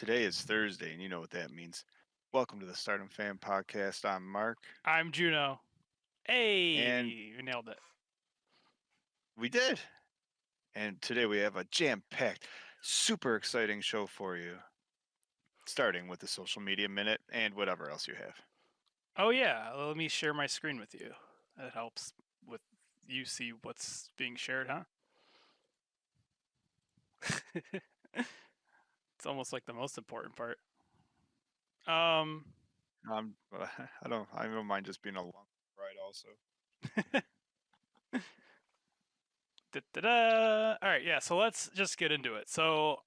Today is Thursday, and you know what that means. Welcome to the Stardom Fan Podcast. I'm Mark, I'm Juno. Hey, and you nailed it. we did. And today we have a jam-packed, super exciting show for you, starting with the social media minute and whatever else you have. Oh yeah, let me share my screen with you. That helps with you see what's being shared, huh? It's almost like the most important part. Um, I don't mind just being a long ride. Also, da-da-da. All right, yeah. So let's just get into it. So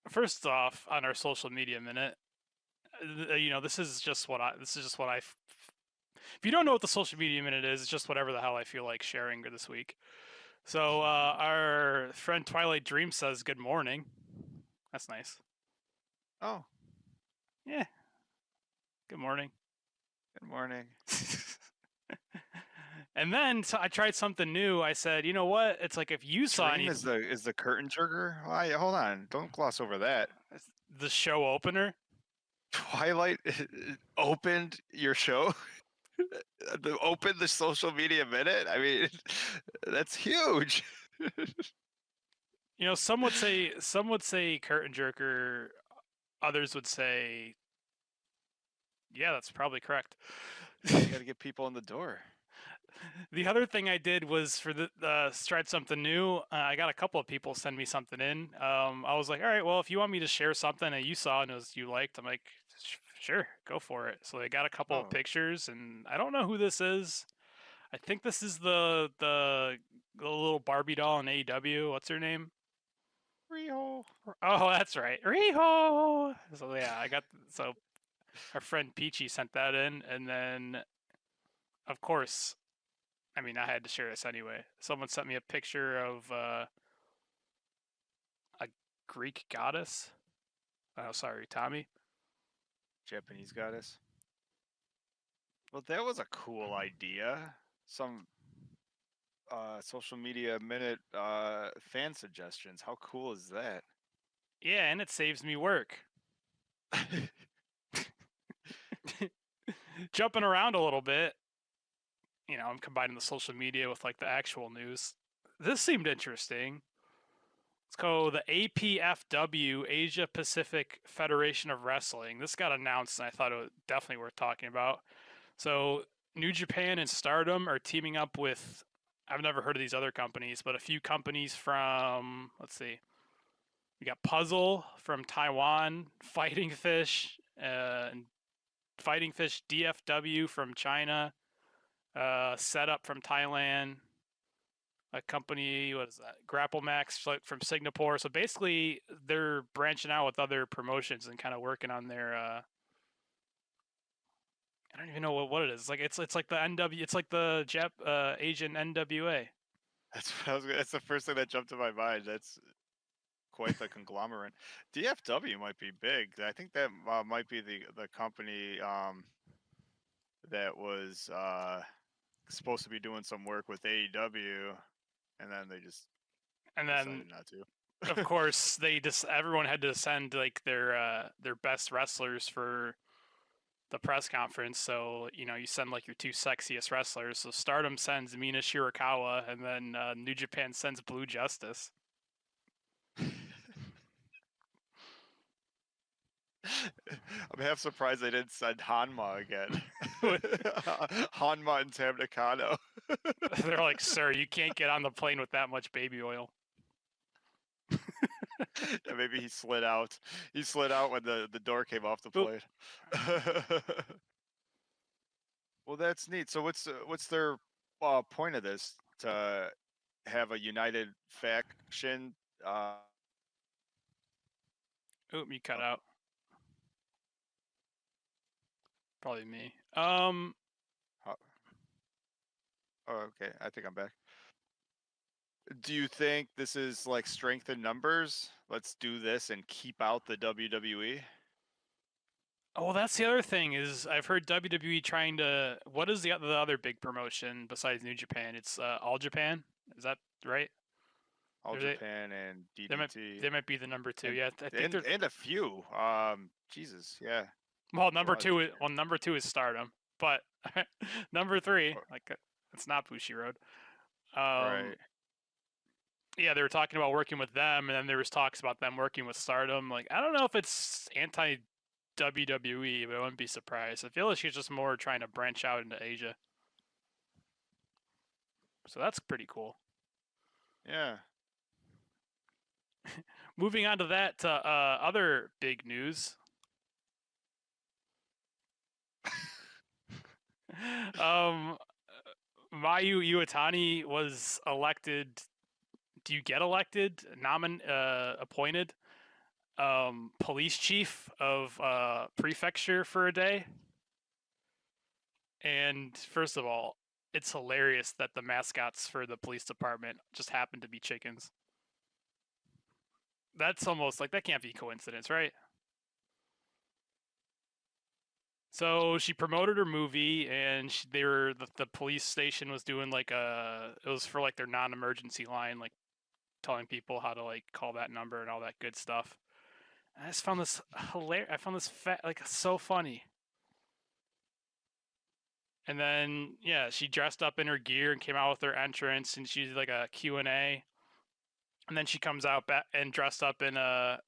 first off, on our social media minute, this is just what I. If you don't know what the social media minute is, it's just whatever the hell I feel like sharing this week. So our friend Twilight Dream says good morning. That's nice. oh, Yeah. Good morning. good morning. And then so I tried something new. I said, you know what? It's like if you saw Dream any is the curtain jerker. Why? Hold on, don't gloss over that. the show opener. Twilight opened your show. Open the social media minute. I mean, that's huge. You know, some would say curtain jerker. Others would say, yeah, that's probably correct. You got to get people in the door. The other thing I did was for the tried something new. I got a couple of people send me something in. I was like, all right, well, if you want me to share something that you saw and it was you liked, I'm like, sure, go for it. So they got a couple of Oh, pictures, and I don't know who this is. I think this is the little Barbie doll in AEW. What's her name? Rio. Oh, that's right, Riho. So yeah, our friend Peachy sent that in, and then of course, I mean, I had to share this anyway. Someone sent me a picture of a Greek goddess. Oh, sorry, Tommy. Japanese goddess. Well, that was a cool idea. Some social media minute fan suggestions. How cool is that? Yeah, and it saves me work. Jumping around a little bit, I'm combining the social media with like the actual news. This seemed interesting. Let's go the APFW, Asia Pacific Federation of Wrestling. This got announced, and I thought it was definitely worth talking about. So, New Japan and Stardom are teaming up with, I've never heard of these other companies, but a few companies from, let's see, we got Puzzle from Taiwan, Fighting Fish DFW from China, Setup from Thailand, a company, what is that? Grapple Max from Singapore. So basically, they're branching out with other promotions and kind of working on their. I don't even know what it is. It's like the NW. It's like the Asian NWA. That's what that's the first thing that jumped to my mind. That's quite the conglomerate. DFW might be big. I think that might be the company that was supposed to be doing some work with AEW, and then they just And then, decided not to. of course, everyone had to send like their best wrestlers for the press conference. So you send like your two sexiest wrestlers. So Stardom sends Mina Shirakawa, and then New Japan sends Blue Justice. I'm half surprised they didn't send Hanma again. Hanma and Tam Nakano. They're like, sir, you can't get on the plane with that much baby oil. Yeah, maybe he slid out. He slid out when the door came off the plane. Well, that's neat. So what's their point of this? To have a united faction? Oop, you cut Oh, out. Probably me. okay. I think I'm back. Do you think this is like strength in numbers? Let's do this and keep out the WWE. Oh, well, that's the other thing is I've heard WWE trying to. What is the other big promotion besides New Japan? It's All Japan. Is that right? All They Japan and they might DDT, they might be the number two. and Yeah, I think they're and a few. Jesus, yeah, well. it's a lot of Japan. Number two is Stardom, but number three, Oh, like it's not Bushiroad. Um, right. yeah, they were talking about working with them, and then there was talks about them working with Stardom. Like, I don't know if it's anti WWE, but I wouldn't be surprised. I feel like she's just more trying to branch out into Asia, so that's pretty cool. Yeah. Moving on to that, other big news. um, Mayu Iwatani was elected. Do you get elected? Appointed police chief of prefecture for a day. And first of all, it's hilarious that the mascots for the police department just happen to be chickens. That's almost like that can't be coincidence, right? So she promoted her movie, and the police station was doing like it was for like their non-emergency line, like telling people how to like call that number and all that good stuff. And I just found this hilarious. I found this like so funny. And then yeah, she dressed up in her gear and came out with her entrance, and she did like a Q&A. And then she comes out and dressed up in a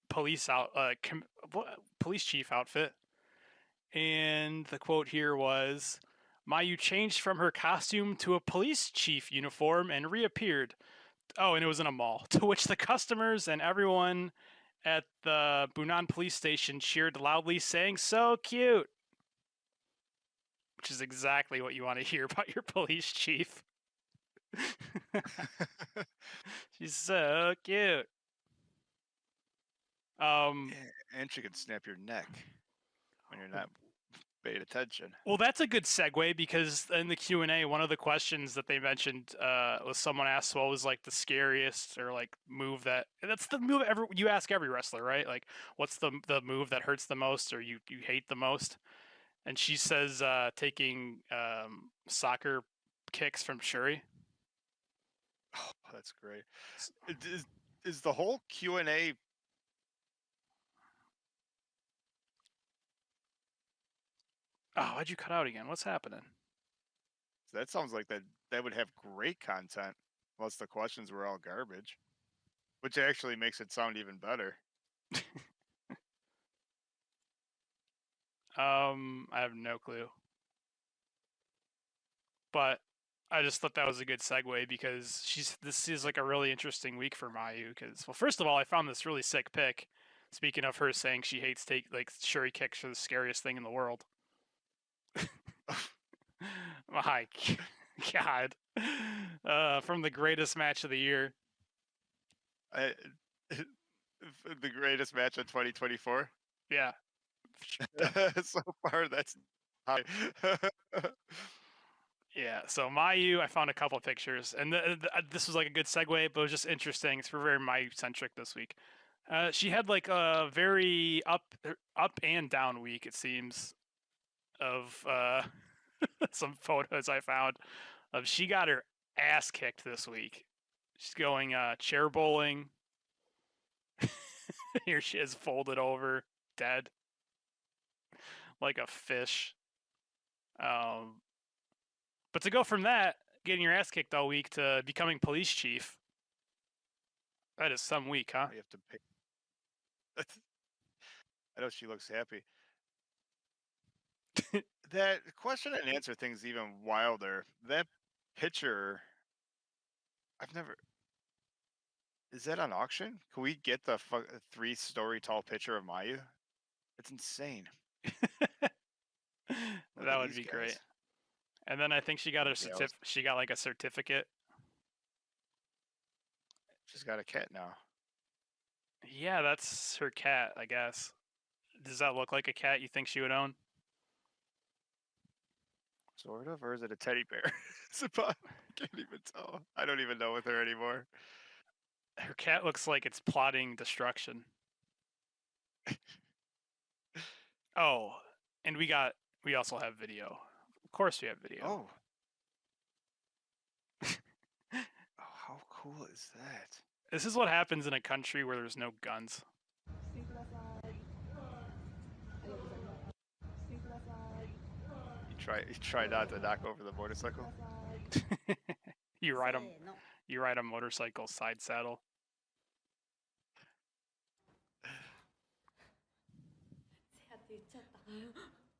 police chief outfit. And the quote here was, Mayu changed from her costume to a police chief uniform and reappeared. Oh, and it was in a mall, to which the customers and everyone at the Bunan police station cheered loudly, saying, "So cute!" Which is exactly what you want to hear about your police chief. She's so cute. Yeah, and she can snap your neck when you're not paying attention. Well, that's a good segue because in the Q&A, one of the questions that they mentioned was someone asked what was like the scariest or like move that's the move you ask every wrestler, right? Like, what's the move that hurts the most or you hate the most? And she says taking soccer kicks from Shuri. Oh, that's great. Is the whole Q&A? Oh, why'd you cut out again? What's happening? That sounds like that would have great content, unless the questions were all garbage, which actually makes it sound even better. I have no clue. But I just thought that was a good segue because this is like a really interesting week for Mayu because well, first of all, I found this really sick pic. Speaking of her saying she hates Shuri kicks are the scariest thing in the world. My God, from the greatest match of the year. I, the greatest match of 2024. Yeah, So far, that's high. yeah. So Mayu, I found a couple of pictures, and this was like a good segue, but it was just interesting. It's very Mayu centric this week. She had like a very up and down week, it seems, of some photos I found of she got her ass kicked this week. She's going chair bowling. Here she is folded over, dead, like a fish. Um, but to go from that, getting your ass kicked all week to becoming police chief, that is some week, huh? You have to pay. I know she looks happy. That question and answer thing's even wilder. That picture, I've never. Is that on auction? Can we get the 3-story tall picture of Mayu? It's insane. Look That at would these be great. guys. And then I think she got And gals. She got like a certificate. She's got a cat now. Yeah, that's her cat, I guess. Does that look like a cat you think she would own? Sort of, or is it a teddy bear? It's about, I can't even tell. I don't even know with her anymore. Her cat looks like it's plotting destruction. Oh, and we also have video. Of course we have video. Oh. Oh, how cool is that? This is what happens in a country where there's no guns. You try not to knock over the motorcycle. You ride a motorcycle side saddle.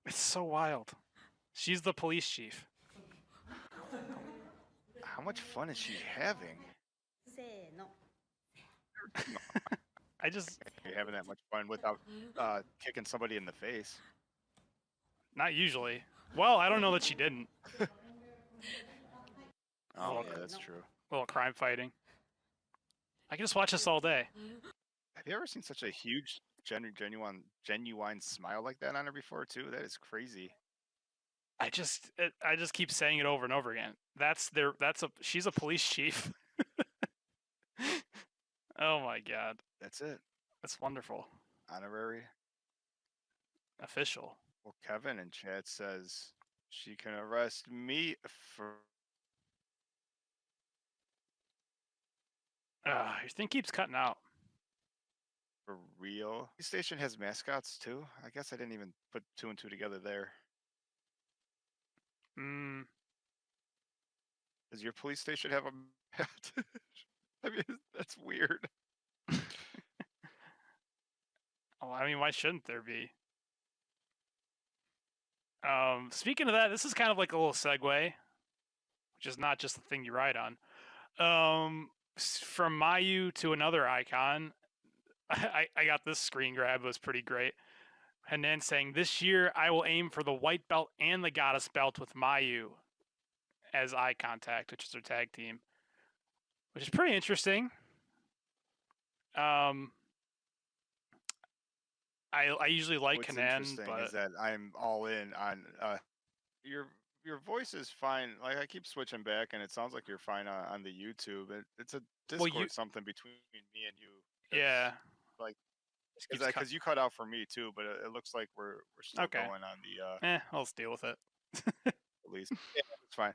It's so wild. She's the police chief. How much fun is she having? You're having that much fun without kicking somebody in the face. Not usually. Well, I don't know that she didn't. Oh, yeah, that's true. A little crime fighting. I can just watch this all day. Have you ever seen such a huge, genuine smile like that on her before too? That is crazy. I just keep saying it over and over again. She's a police chief. Oh my god. That's it. That's wonderful. Honorary. Official. Well, Kevin in chat says she can arrest me for. Your thing keeps cutting out. For real. Police station has mascots too. I guess I didn't even put two and two together there. Does your police station have a mascot? I mean, that's weird. Oh, I mean, why shouldn't there be? Speaking of that, this is kind of like a little segue, which is not just the thing you ride on. From Mayu to another icon, I got this screen grab. It was pretty great. Hanan saying, "This year I will aim for the white belt and the goddess belt with Mayu as eye contact," which is their tag team, which is pretty interesting. I usually like What's Hanan, interesting but is that I'm all in on your voice is fine. Like I keep switching back, and it sounds like you're fine on the YouTube. It's a Discord something between me and you. Yeah. Like because you cut out for me too, but it looks like we're still okay. going on the. Let's deal with it. At least yeah, it's fine.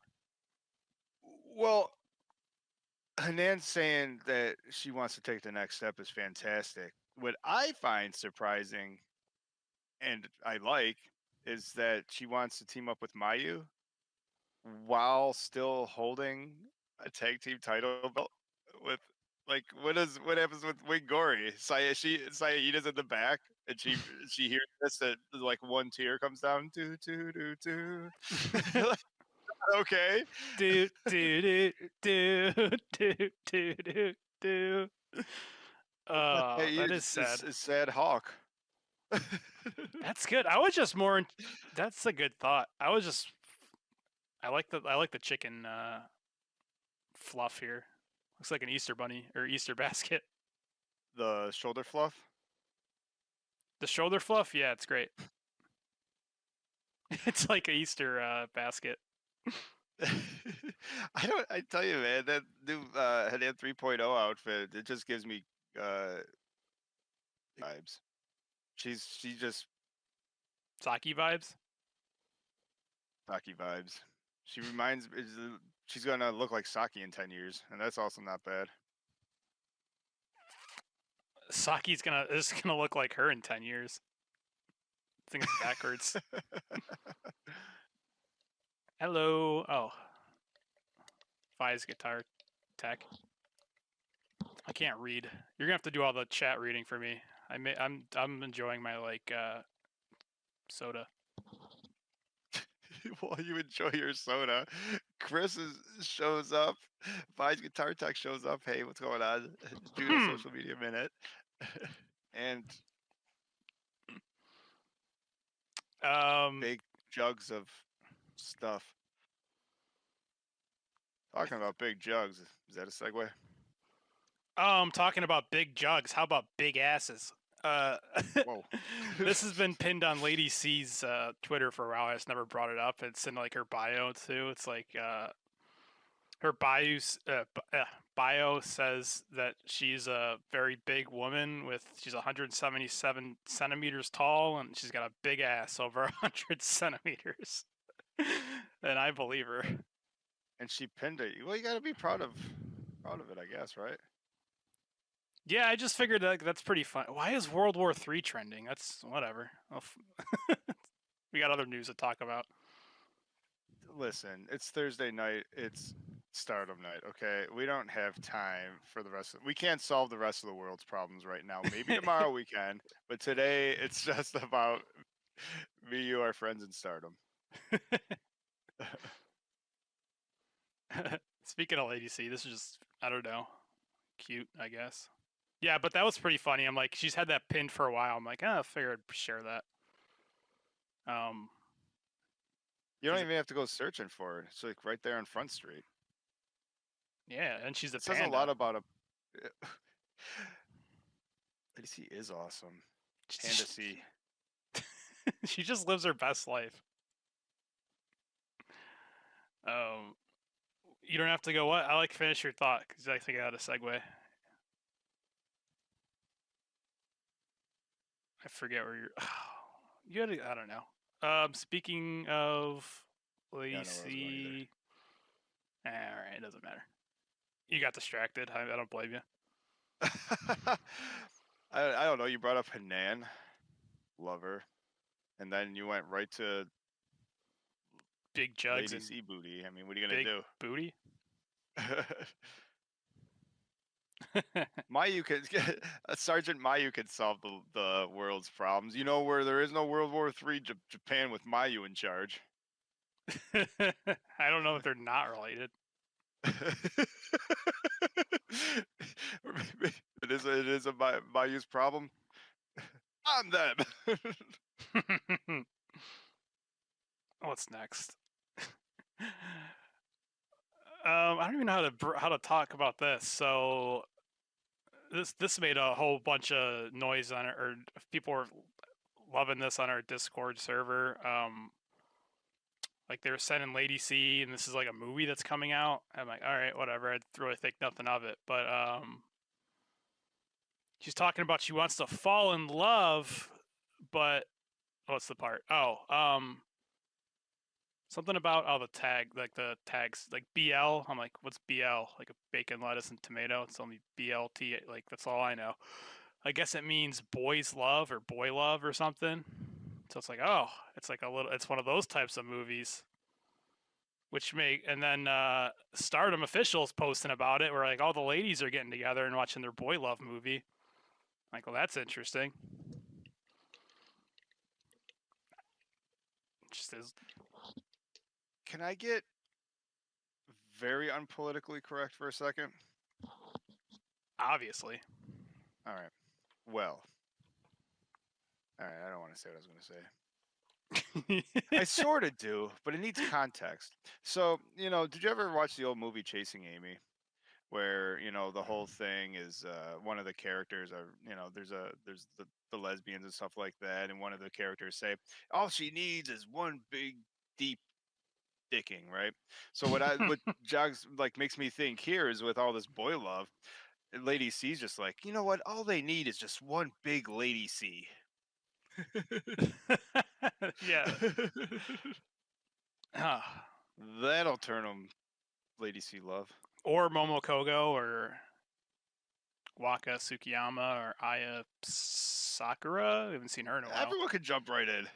Well, Hanan saying that she wants to take the next step is fantastic. What I find surprising and I like is that she wants to team up with Mayu while still holding a tag team title belt with like what happens with Wing Gory? Sayaeda's in the back and she hears this and like one tear comes down do. Okay. Do. That is sad. It's sad Hawk. That's good. I was just more. That's a good thought. I like the chicken fluff here. Looks like an Easter bunny or Easter basket. The shoulder fluff. The shoulder fluff, yeah, it's great. It's like an Easter basket. I tell you, man, that new Hanan 3.0 outfit, it just gives me vibes. She just Saki vibes. Saki vibes. She reminds she's gonna look like Saki in 10 years, and that's also not bad. Saki's gonna look like her in 10 years. I think it's backwards. Hello. Oh. Fi's guitar tech. I can't read. You're gonna have to do all the chat reading for me. I'm enjoying my soda. While you enjoy your soda, Chris shows up. Fi's guitar tech shows up. Hey, what's going on? Doing a social media minute. And big jugs of stuff. Talking about big jugs, is that a segue? Talking about big jugs. How about big asses? Whoa. This has been pinned on Lady C's Twitter for a while. I just never brought it up. It's in like her bio too. It's like her bio says that she's a very big woman she's 177 centimeters tall and she's got a big ass over 100 centimeters. And I believe her. And she pinned it. Well, you got to be proud of it, I guess, right? Yeah, I just figured that that's pretty fun. Why is World War III trending? That's whatever. We got other news to talk about. Listen, it's Thursday night. It's Stardom night. Okay, we don't have time for the rest. We can't solve the rest of the world's problems right now. Maybe tomorrow we can, but today it's just about me, you, our friends in Stardom. Speaking of Lady C, this is just, I don't know, cute, I guess. Yeah, but that was pretty funny. I'm like, she's had that pinned for a while. I'm like, I figured I'd share that. Um, You don't she's a even have to go searching for it. It's like right there on Front Street. yeah, and she's a It says a lot panda. about a. Lady C is awesome. Panda C. She just lives her best life. Um, you don't have to go. What? I like finish your thought because I think I had a segue. I forget where you're. You had. I don't know. Speaking of Yeah, I don't know where I was going either. Lacey. All right, it doesn't matter. You got distracted. I don't blame you. I don't know. You brought up Hanan, lover, and then you went right to Big jugs Lady and C booty. I mean, what are you gonna big do? booty. Mayu could Sergeant Mayu could solve the world's problems. You know where there is no World War III, Japan with Mayu in charge. I don't know if they're not related. It is a Mayu's problem on them. What's next? I don't even know how to talk about this. So this made a whole bunch of noise on it, or people were loving this on our Discord server. Like they were sending Lady C, and this is like a movie that's coming out. I'm like, all right, whatever. I really think nothing of it, but she's talking about she wants to fall in love, but what's the part? Oh, something about the tag, like the tags, like BL. I'm like, what's BL? Like a bacon, lettuce, and tomato. It's only BLT. Like that's all I know. I guess it means boys love or boy love or something. So it's like, oh, it's like a little. It's one of those types of movies. Which make and then Stardom officials posting about it, where like all the ladies are getting together and watching their boy love movie. Like, well, that's interesting. Just is Can I get very unpolitically correct for a second? obviously. All right. Well, all right. I don't want to say what I was going to say. I sort of do, but it needs context. So, did you ever watch the old movie Chasing Amy, where the whole thing is one of the characters are there's the lesbians and stuff like that, and one of the characters say all she needs is one big deep dicking, right? So what jogs like makes me think here is with all this boy love, Lady C's just like, you know what? All they need is just one big Lady C. Yeah. That'll turn them Lady C love. Or Momokogo or Waka Tsukiyama or Aya Sakura. We haven't seen her in a while. Everyone could jump right in.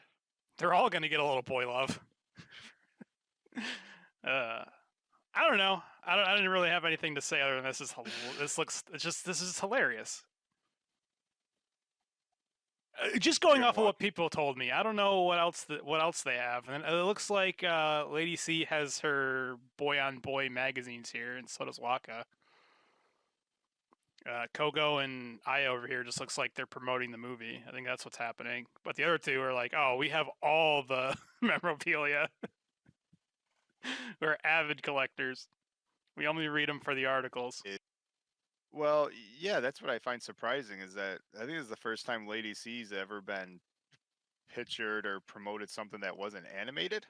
They're all gonna get a little boy love. I don't know. I didn't really have anything to say other than this is hilarious. Just going off of what people told me, I don't know what else they have, and it looks like Lady C has her boy on boy magazines here, and so does Waka. Kogo and Aya over here just looks like they're promoting the movie. I think that's what's happening. But the other two are like, oh, we have all the memorabilia. We're avid collectors. We only read them for the articles. Well, yeah, that's what I find surprising is that I think it's the first time Lady C's ever been pictured or promoted something that wasn't animated.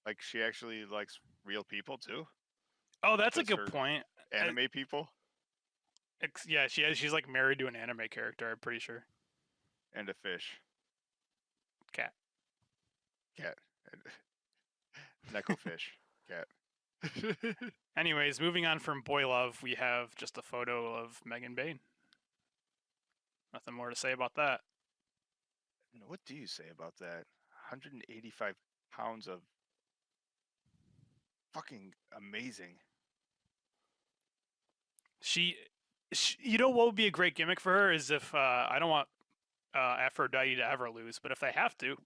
Like she actually likes real people too, Oh, not that's a just good her point. anime people Yeah, she's like married to an anime character. I'm pretty sure. and a fish, Cat. cat, neko fish, cat. Anyways, moving on from boy love, we have just a photo of Megan Bain. Nothing more to say about that. What do you say about that? 185 pounds of fucking amazing. She, you know what would be a great gimmick for her is if I don't want Aphrodite to ever lose, but if they have to,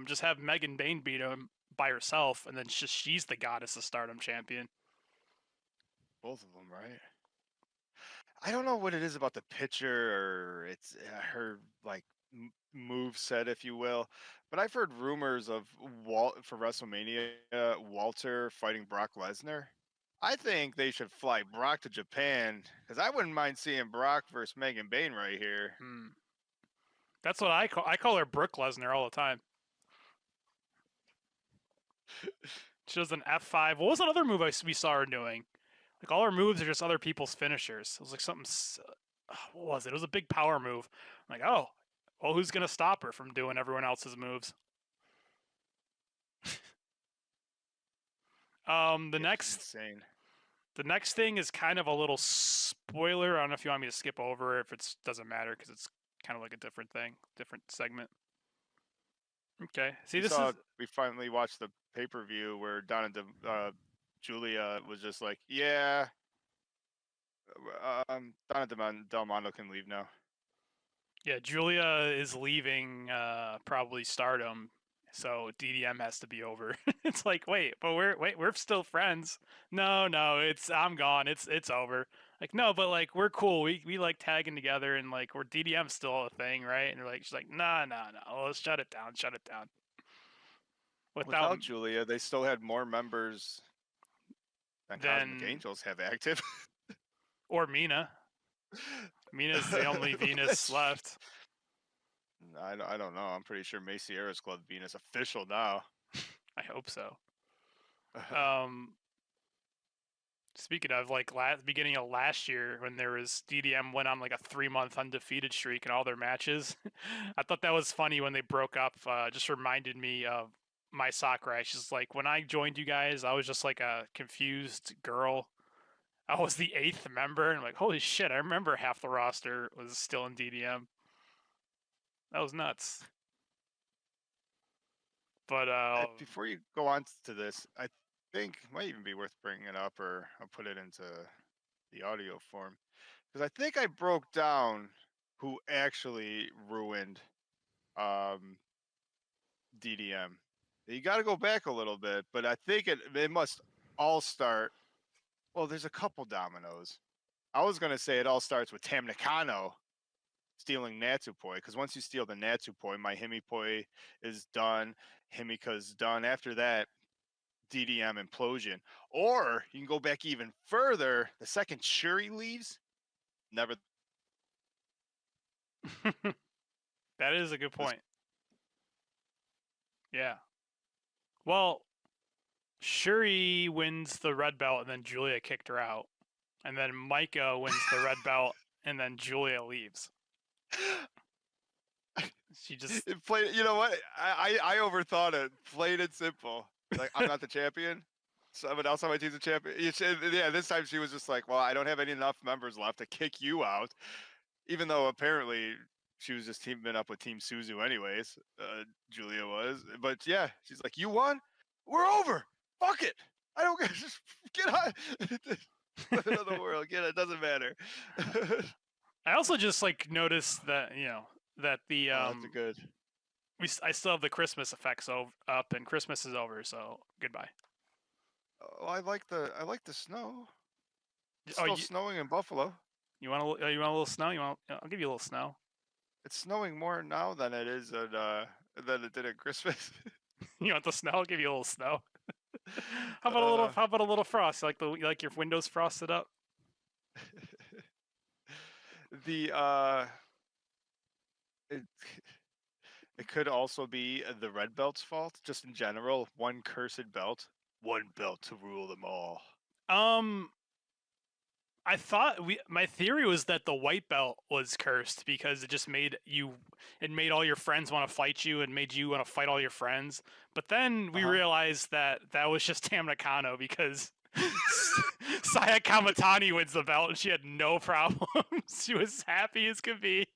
just have Megan Bain beat him by herself, and then she's the goddess of Stardom champion. Both of them, right? I don't know what it is about the picture or it's her like move set, if you will. But I've heard rumors of for WrestleMania, Walter fighting Brock Lesnar. I think they should fly Brock to Japan because I wouldn't mind seeing Brock versus Megan Bain right here. That's what I call her Brooke Lesnar all the time. She does an F5. What was another move we saw her doing? Like all her moves are just other people's finishers. It was like something. What was it? It was a big power move. I'm like, oh, well, who's gonna stop her from doing everyone else's moves? The Insane. The next thing is kind of a little spoiler. I don't know if you want me to skip over. If it doesn't matter because it's kind of like a different thing, different segment. Okay. See, we finally watched the pay-per-view where Donna Julia was just like, yeah, Donna Del Mondo can leave now. Yeah, Julia is leaving probably Stardom, so DDM has to be over. It's like, wait, but we're still friends. No, I'm gone. It's over. Like, no, but like we're cool. We like tagging together and like we're DDM's still a thing, right? And she's like, nah. Let's shut it down. Without Julia, they still had more members than Cosmic Angels have active. Or Mina. Mina's the only Venus left. I don't know. I'm pretty sure May Sierra's Club Venus official now. I hope so. Speaking of, like, beginning of last year when there was DDM went on like a 3-month undefeated streak in all their matches. I thought that was funny when they broke up. Just reminded me of my Sakurai. She's like, when I joined you guys, I was just like a confused girl. I was the 8th member, and I'm like, holy shit! I remember half the roster was still in DDM. That was nuts. But before you go on to this, I think it might even be worth bringing it up, or I'll put it into the audio form, because I think I broke down who actually ruined DDM. You got to go back a little bit, but I think it must all start. Well, there's a couple dominoes. I was gonna say it all starts with Tam Nakano stealing Natsupoi, because once you steal the Natsupoi, my Himipoi is done, Himika's done. After that, DDM implosion. Or you can go back even further. The second Shuri leaves, never. That is a good point. Yeah. Well, Shuri wins the red belt, and then Julia kicked her out. And then Micah wins the red belt, and then Julia leaves. She just played. You know what? I overthought it. Plain and simple. Like, I'm not the champion. Someone else on my team's a champion. Yeah, this time she was just like, well, I don't have enough members left to kick you out. Even though apparently she was just teaming up with Team Suzu anyways. Julia was. But yeah, she's like, you won? We're over. Fuck it. I don't just get on. Another world. Get it. Doesn't matter. I also just like noticed that, you know, that the that's good. I still have the Christmas effects up, and Christmas is over, so goodbye. Oh, I like the snow. It's still snowing in Buffalo. You want a little snow? I'll give you a little snow. It's snowing more now than it is than it did at Christmas. You want the snow? I'll give you a little snow. How about a little frost? You like your windows frosted up? It could also be the red belt's fault, just in general. One cursed belt, one belt to rule them all. I thought my theory was that the white belt was cursed because it just made all your friends want to fight you and made you want to fight all your friends. But then we realized that was just Tam Nakano because Saya Kamatani wins the belt and she had no problems. She was happy as could be.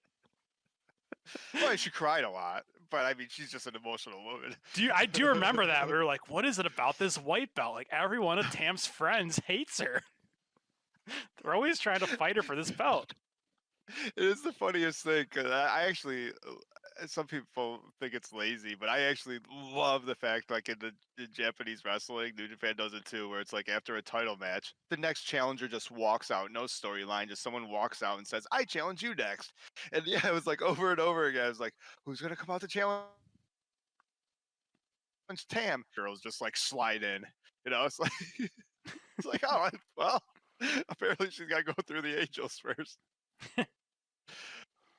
Well, she cried a lot, but I mean, she's just an emotional woman. I do remember that. We were like, what is it about this white belt? Like every one of Tam's friends hates her. They're always trying to fight her for this belt. It is the funniest thing because I actually, some people think it's lazy, but I actually love the fact, like in Japanese wrestling, New Japan does it too, where it's like after a title match, the next challenger just walks out, no storyline, just someone walks out and says, "I challenge you next," and yeah, it was like over and over again. I was like, "Who's gonna come out to challenge Tam?" Girls just like slide in, it's like it's like, oh well, apparently she's got to go through the angels first.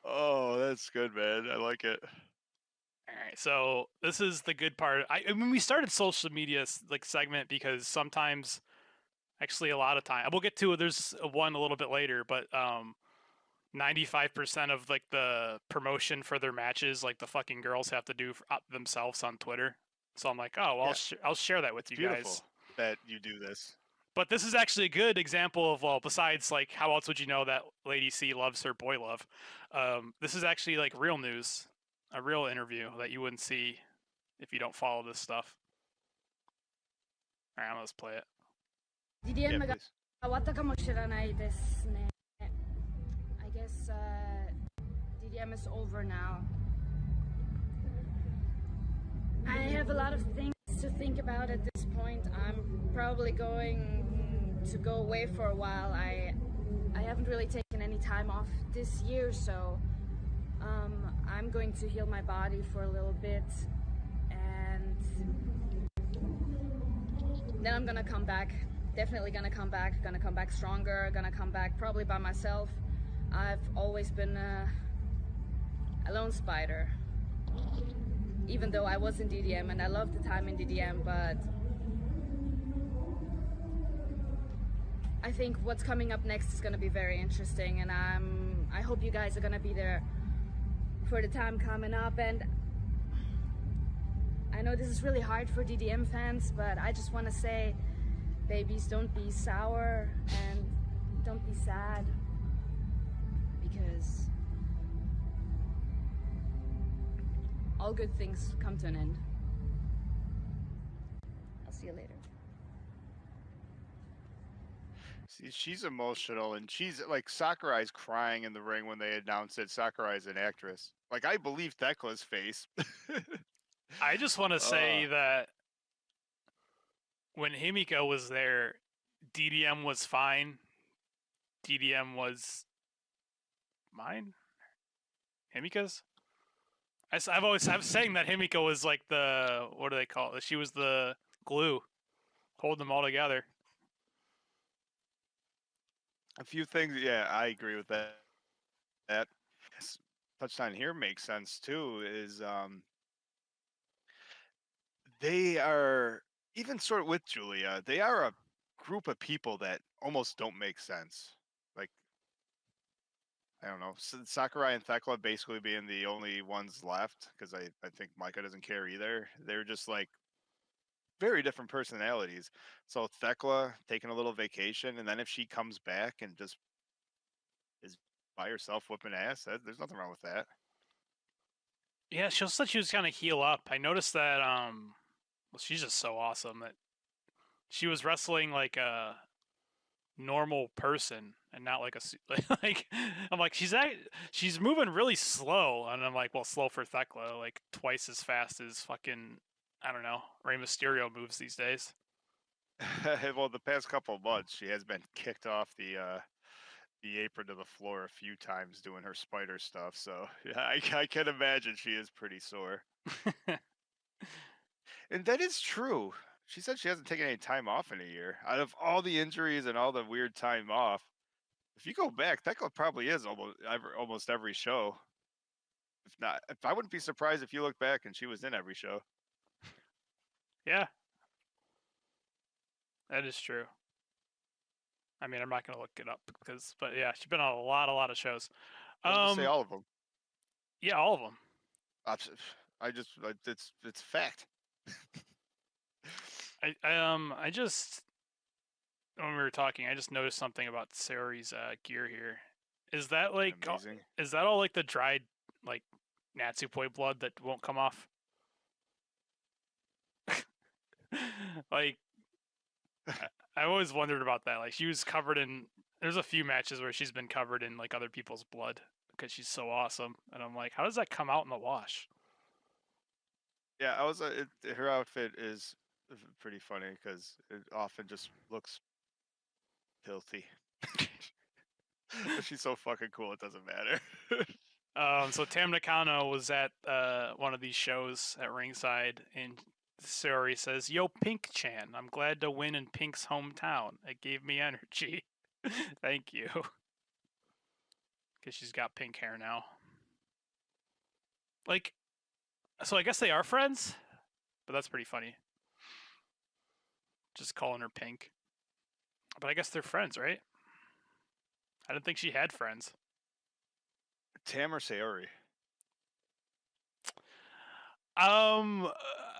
Oh, that's good, man. I like it. All right, so this is the good part. I mean, we started social media like segment because sometimes, actually, a lot of time, we'll get to it. There's one a little bit later, but 95% of like the promotion for their matches, like the fucking girls have to do for, themselves on Twitter. So I'm like, oh, well, Yeah, I'll share that with it's you beautiful guys. that you do this. But this is actually a good example of, well, besides like how else would you know that Lady C loves her boy love? This is actually like real news, a real interview that you wouldn't see if you don't follow this stuff. All right, let's play it. Yeah, DDM が please. 終わったかもしれないですね。I guess DDM is over now. I have a lot of things to think about at this point. I'm probably going to go away for a while. I haven't really taken any time off this year, so I'm going to heal my body for a little bit, and then I'm gonna come back. Definitely gonna come back stronger, gonna come back probably by myself. I've always been a lone spider, even though I was in DDM and I loved the time in DDM, but I think what's coming up next is gonna be very interesting, and I hope you guys are gonna be there for the time coming up. And I know this is really hard for DDM fans, but I just want to say, babies, don't be sour and don't be sad, because all good things come to an end. I'll see you later. See, she's emotional, and she's like Sakurai's crying in the ring when they announced that Sakurai's an actress. Like I believe Thekla's face. I just want to say that when Himiko was there, DDM was fine. DDM was mine. Himiko's. I'm saying that Himiko was like the, what do they call it? She was the glue, holding them all together. A few things, yeah, I agree with that. That touched on here makes sense too. Is they are, even sort of with Julia, they are a group of people that almost don't make sense. Like I don't know, Sakurai and Thekla basically being the only ones left, because I think Micah doesn't care either. They're just like very different personalities. So Thekla taking a little vacation, and then if she comes back and just is by herself whipping ass, there's nothing wrong with that. Yeah, she said she was kind of heal up. I noticed that. Well, she's just so awesome that she was wrestling like a normal person and not like like I'm like she's moving really slow, and I'm like, well, slow for Thekla, like twice as fast as fucking, I don't know, Rey Mysterio moves these days. Well, the past couple of months, she has been kicked off the apron to the floor a few times doing her spider stuff. So yeah, I can imagine she is pretty sore. And that is true. She said she hasn't taken any time off in a year. Out of all the injuries and all the weird time off, if you go back, Thekla probably is almost every show. If not, if I wouldn't be surprised if you look back and she was in every show. Yeah, that is true. I mean, I'm not gonna look it up but yeah, she's been on a lot of shows. I was gonna say all of them. Yeah, all of them. It's fact. I just, when we were talking, I just noticed something about Saori's gear here. Is that like Amazing. is that all like the dried like Natsupoi blood that won't come off. Like, I always wondered about that. Like, she was covered in. There's a few matches where she's been covered in like other people's blood because she's so awesome, and I'm like, how does that come out in the wash? Yeah, her outfit is pretty funny because it often just looks filthy. But she's so fucking cool, it doesn't matter. So Tam Nakano was at one of these shows at ringside, and Saori says, "Yo, Pink Chan, I'm glad to win in Pink's hometown. It gave me energy. Thank you." Because she's got pink hair now. Like, so I guess they are friends, but that's pretty funny. Just calling her Pink. But I guess they're friends, right? I didn't think she had friends. Tam or Saori?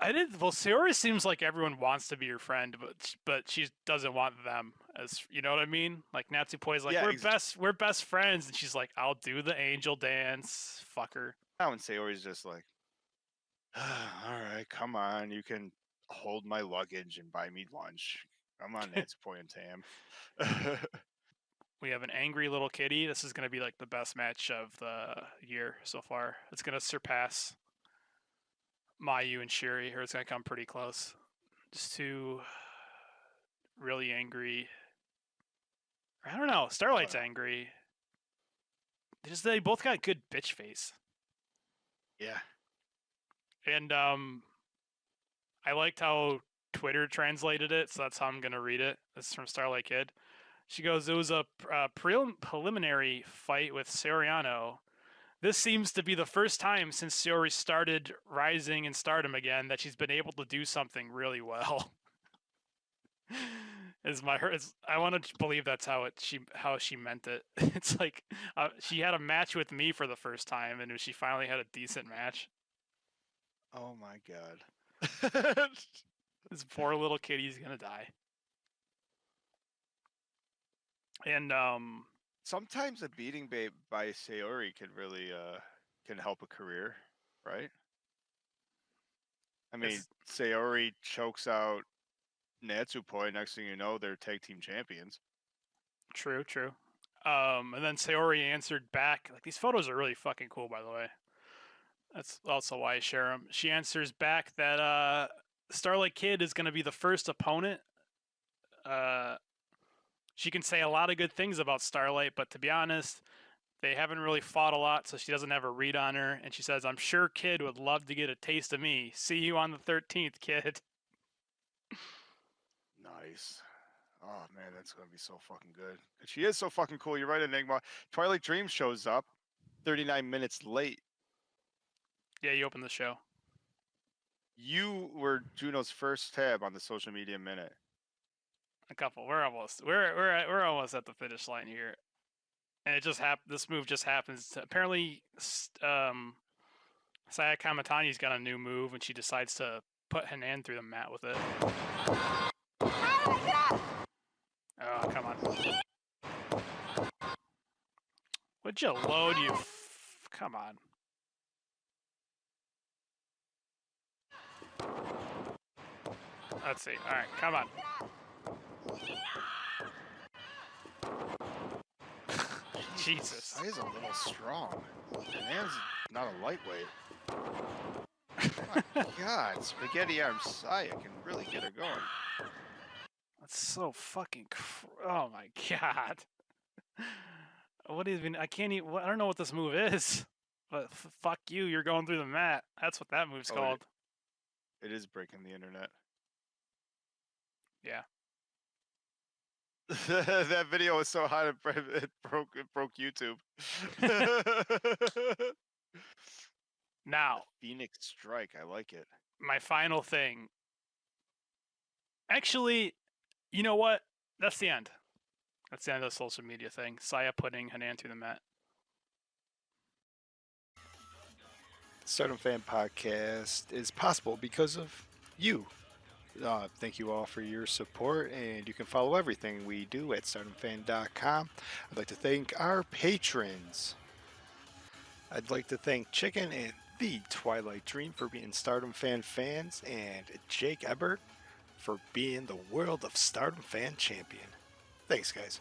I did. Well, Saori seems like everyone wants to be her friend, but she doesn't want them as, you know what I mean? Like Natsupoi's like, Yeah, we're best friends, and she's like, I'll do the angel dance, fucker. Now and Saori's just like, all right, come on, you can hold my luggage and buy me lunch. Come on, Natsupoi and Tam. We have an angry little kitty. This is gonna be like the best match of the year so far. It's gonna surpass Mayu and Shiri, or it's gonna come pretty close. Just two really angry. I don't know. Starlight's angry. They both got good bitch face. Yeah. And I liked how Twitter translated it, so that's how I'm gonna read it. This is from Starlight Kid. She goes, "It was a preliminary fight with Soriano. This seems to be the first time since Saori started rising in Stardom again that she's been able to do something really well." I want to believe that's how she meant it. It's like she had a match with me for the first time, and she finally had a decent match. Oh my god. This poor little kitty's gonna die. And sometimes a beating by Saori can really can help a career, right? I mean, Saori chokes out Natsupoi. Next thing you know, they're tag team champions. True. And then Saori answered back. Like, these photos are really fucking cool, by the way. That's also why I share them. She answers back that Starlight Kid is going to be the first opponent. She can say a lot of good things about Starlight, but to be honest, they haven't really fought a lot, so she doesn't have a read on her. And she says, "I'm sure Kid would love to get a taste of me. See you on the 13th, Kid." Nice. Oh man, that's gonna be so fucking good. She is so fucking cool. You're right, Enigma. Twilight Dream shows up 39 minutes late. Yeah, you opened the show. You were Juno's first tab on the social media minute. A couple. We're almost at the finish line here, and it just this move just happens. Apparently, Saya Kamatani's got a new move, and she decides to put Hanan through the mat with it. Oh, come on! Would you load, you? Come on! Let's see. All right, come on. Jesus. Saya's a little strong. Hanan's not a lightweight. Oh my god, spaghetti arm Saya can really get her going. That's so fucking. Oh my god. What even? I can't even. I don't know what this move is. But fuck you, you're going through the mat. That's what that move's called. It is breaking the internet. Yeah. That video was so hot it broke YouTube. Now, Phoenix Strike, I like it. My final thing. Actually, you know what? That's the end. That's the end of the social media thing. Saya putting Hanan through the mat. Stardom Fan Podcast is possible because of you. Thank you all for your support, and you can follow everything we do at StardomFan.com. I'd like to thank our patrons. I'd like to thank Chicken and The Twilight Dream for being Stardom Fan fans, and Jake Ebert for being the World of Stardom Fan champion. Thanks, guys.